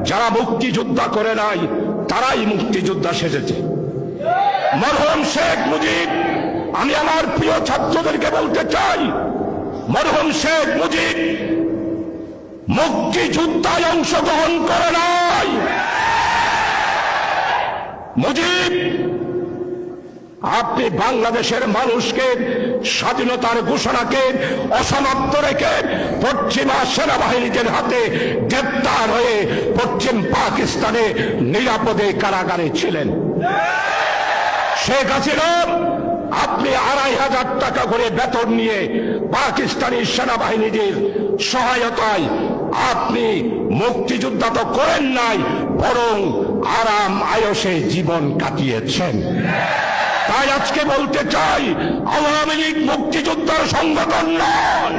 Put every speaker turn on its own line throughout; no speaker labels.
যারা মুক্তিযোদ্ধা করে নাই তারাই মুক্তিযোদ্ধা সেজেছে। মরহুম শেখ মুজিব, আমি আমার প্রিয় ছাত্রদেরকে বলতে চাই, মরহুম শেখ মুজিব মুক্তিযুদ্ধায় অংশগ্রহণ করে নাই। মুজিব, আপনি বাংলাদেশের মানুষকে স্বাধীনতার ঘোষণাকে অসমাপ্ত রেখে পশ্চিমা সেনাবাহিনীদের হাতে গ্রেপ্তার হয়ে পশ্চিম পাকিস্তানে নিরাপদে কারাগারে ছিলেন। শেখ হাসিনা, আপনি ২৫০০ টাকা করে বেতন নিয়ে পাকিস্তানি সেনাবাহিনীদের সহায়তায় আপনি মুক্তিযুদ্ধ তো করেন নাই, বরং আরাম আয়সে জীবন কাটিয়েছেন। তাই আজকে বলতে চাই, আওয়ামী লীগ মুক্তিযোদ্ধার সংগঠন নয়।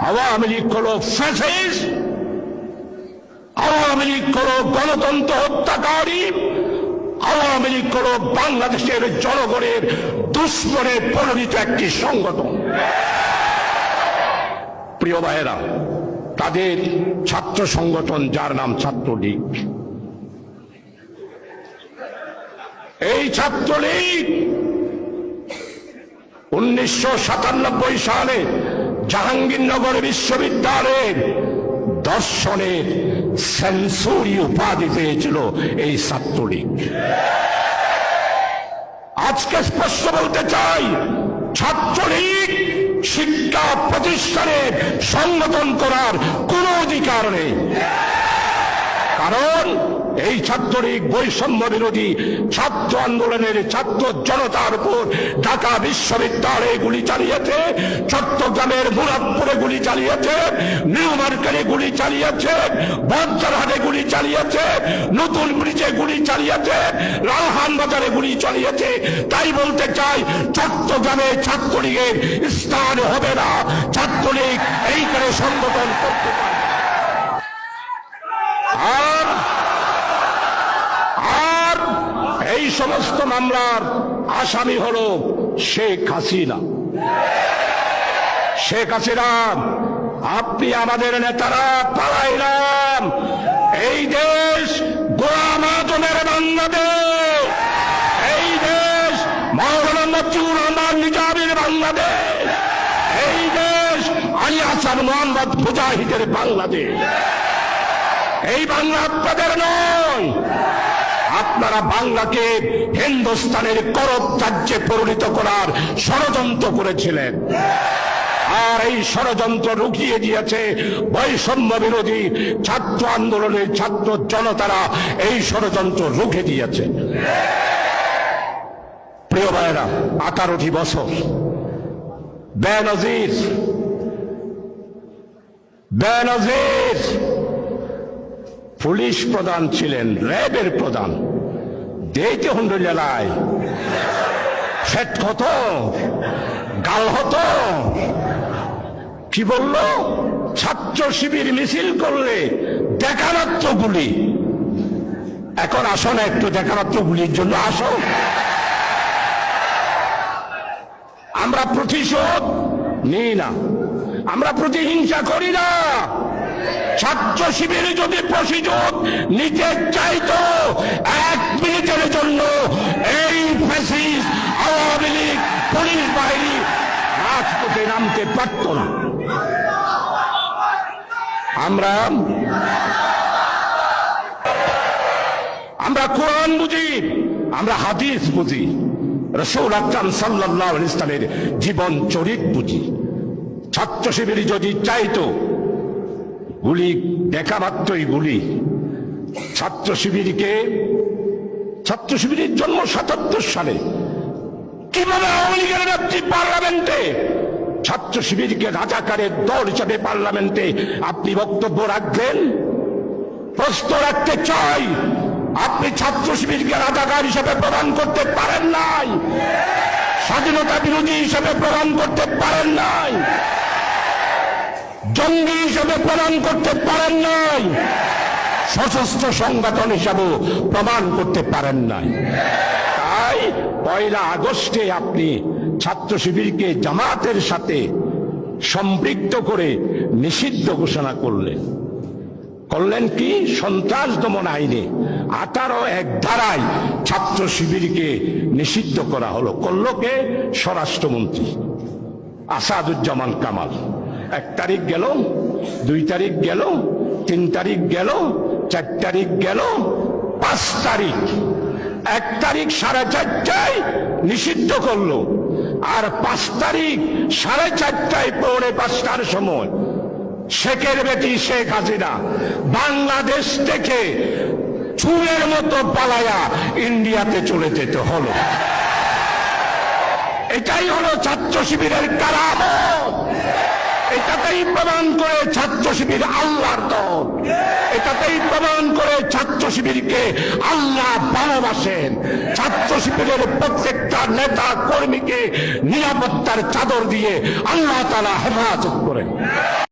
আওয়ামী লীগ হলো ফ্যাসিস্ট, আওয়ামী লীগ হলো গণতন্ত্র হত্যাকারী, আওয়ামী লীগ হলো বাংলাদেশের জনগণের দুশ্মনে পরিণত একটি সংগঠন। প্রিয় ভাইয়েরা, তাদের ছাত্র সংগঠন যার নাম ছাত্রলীগ, এই ছাত্রলীগ 1997 সালে জাহাঙ্গীরনগর বিশ্ববিদ্যালয়ের দর্শনের সেঞ্চুরি উপাধি পেয়েছিল এই ছাত্রলীগ। আজকে স্পষ্ট বলতে চাই, ছাত্রলীগ শিক্ষা প্রতিষ্ঠানে সংগঠন করার কোন অধিকার নেই। কারণ এই ছাত্রলীগ বৈষম্য বিরোধী ছাত্র আন্দোলনের ছাত্র জনতার উপর ঢাকা বিশ্ববিদ্যালয়ে গুলি চালিয়েছে, চট্টগ্রামের মুরাদপুরে গুলি চালিয়েছে, নিউ মার্কেটে গুলি চালিয়েছে, বাজারহাটে গুলি চালিয়েছে, নতুন ব্রিজে গুলি চালিয়েছে, রালহান বাজারে গুলি চালিয়েছে। তাই বলতে চাই, চট্টগ্রামে ছাত্রলীগের স্থান হবে না। ছাত্রলীগ এইখানে সংগঠন করতে পারে। আর এই সমস্ত মামলার আসামি হল শেখ হাসিনা। শেখ হাসিনা, আপনি আমাদের নেতারা পালাইলাম, এই দেশ গোলাম আজমের বাংলাদেশ, এই দেশ মাওলানা মতিউর রহমান নিজামীর বাংলাদেশ, এই দেশ আলী হাসান মোহাম্মদ মুজাহিদের বাংলাদেশ। এই বাংলা আপনাদের নয়। আপনারা বাংলাকে হিন্দুস্তানের করদ রাজ্যে পরিণত করার ষড়যন্ত্র করেছিলেন, আর এই ষড়যন্ত্র রুখিয়ে দিয়েছে বৈষম্য বিরোধী ছাত্র আন্দোলনের ছাত্র জনতারা। এই ষড়যন্ত্র রুখে দিয়েছে। প্রিয় ভাইয়েরা, 18টি বছর বেনজির পুলিশ প্রধান ছিলেন, র্যাবের প্রধান। দেইতে হন্ড জেলায় ফেট হতো, গাল হতো। কি বলল? ছাত্র শিবির মিছিল করলে দেখামাত্র গুলি। এখন আসো না, একটু দেখামাত্র গুলির জন্য আসো। আমরা প্রতিশোধ নিই না, আমরা প্রতিহিংসা করি না। ছাত্র শিবির যদি প্রতিশোধ নিতে চাইতো, 1 মিনিটের জন্য এই ফ্যাসিস্ট আওয়ামী লীগ পুলিশ বাহিনী রাজপথে নামতে পারত না। আমরা কোরআন বুঝি, আমরা হাদিস বুঝি, রাসূল আকরাম সাল্লাল্লাহু আলাইহি ওয়াসাল্লামের জীবন চরিত বুঝি। ছাত্র শিবির যদি চাইতো, গুলি দেখা মাত্রই গুলি। ছাত্র শিবিরের জন্ম 77 সালে। কিভাবে আওয়ামী লীগের নেত্রী পার্লামেন্টে ছাত্র শিবিরকে রাজাকারের দল হিসাবে পার্লামেন্টে আপনি বক্তব্য রাখবেন? প্রশ্ন রাখতে চাই, আপনি ছাত্র শিবিরকে রাজাকার হিসাবে প্রদান করতে পারেন নাই, স্বাধীনতা বিরোধী হিসাবে প্রদান করতে পারেন নাই, জঙ্গি হিসাবে প্রমাণ করতে পারেন নাই, সশস্ত্র সংগঠন হিসাবে প্রমাণ করতে পারেন নাই। তাই 1 আগস্টে আপনি ছাত্র শিবিরকে জামাতের সাথে সম্পৃক্ত করে নিষিদ্ধ ঘোষণা করলেন। করলেন কি? সন্ত্রাস দমন আইনে 18(1) ধারায় ছাত্র শিবিরকে নিষিদ্ধ করা হলো। করলো কে? স্বরাষ্ট্রমন্ত্রী আসাদুজ্জামান কামাল। 1 তারিখ গেল, 2 তারিখ গেল, 3 তারিখ গেল, 4 তারিখ গেল, 5 তারিখ। 1 তারিখ 4:30টায় নিষিদ্ধ করলো, আর 5 তারিখ 4:30টায়, 4:45টার সময় শেখের বেটি শেখ হাসিনা বাংলাদেশ থেকে চুরের মতো পালায়া ইন্ডিয়াতে চলে যেতে হলো। এটাই হলো ছাত্র শিবিরের কারামত। এটাতেই প্রমাণ করে ছাত্র শিবির আল্লাহর দল। এটাতেই প্রমাণ করে ছাত্র শিবিরকে আল্লাহ ভালোবাসেন। ছাত্র শিবিরের প্রত্যেকটা নেতা কর্মীকে নিরাপত্তার চাদর দিয়ে আল্লাহ তাআলা হেফাজত করেন।